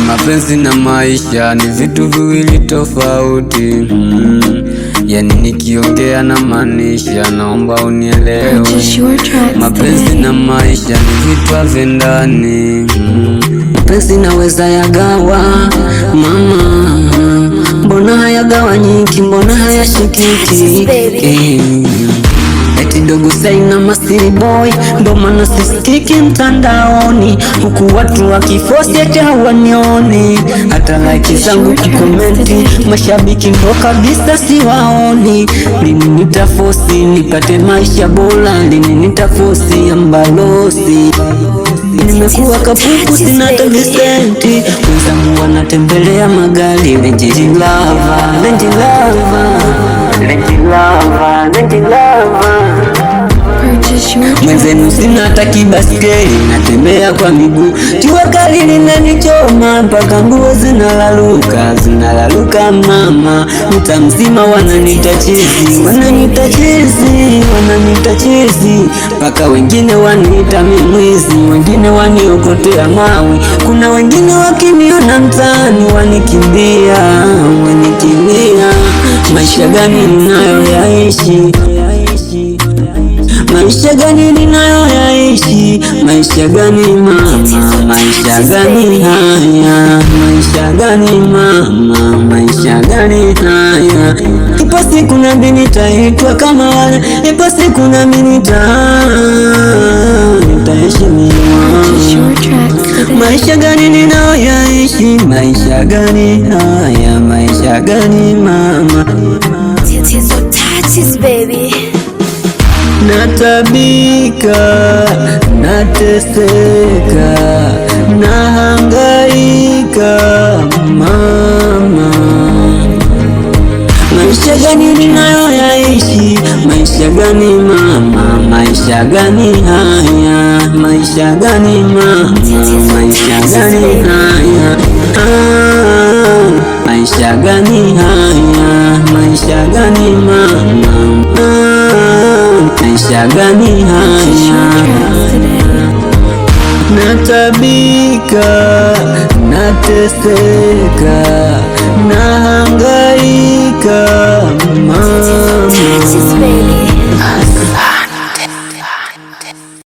Mapenzi na maisha ni vitu viwili tofauti. Yani nikiongea na maanisha, naomba unielewe. Mapenzi na maisha ni vitu havendani. Mapenzi naweza yagawa mama, mbona hayagawanyiki, mbona hayashikiki? Eti dogo saina masiri boy, ndo maana sisikiki mtandaoni, huku watu wakifosi eti hawanioni. Hata like zangu kukomenti, mashabiki ndo kabisa siwaoni. Lini nitafosi nipate maisha bora, lini nitafosi ambalosi? Nimekuwa kapuku sina hata visenti, wenzangu wanatembelea magari Range Rover, Range Rover, Range Rover, Range Rover. Mwenzenu sina hata kibaskeli, natembea kwa miguu. Jua kali linanichoma mpaka nguo zinalaluka, zinalaluka mama. Mtaa mzima wananiita chizi, wananiita chizi, wananiita chizi. Mpaka wengine waniita mimwizi, wengine waniokotea mawe. Kuna wengine wakiniona mtaani wanikimbia, wanikimbia. Maisha gani ninayoyaishi? Maisha gani ninayoyaishi? Maisha gani mama? Maisha gani haya? Maisha gani mama? Maisha gani haya? Ipo siku nami nitaitwa kama wale, ipo siku nami nitaheshimiwa. Maisha gani ninayoyaishi? Maisha gani haya? Maisha gani mama? Natabika, nateseka, nahangaika mama. Maisha gani ninayoyaishi? Maisha gani mama? Maisha gani haya? Maisha gani mama? Maisha gani haya? Maisha gani haya? Maisha gani mama? Maisha gani haya? Natabika, nateseka, nahangaika mama.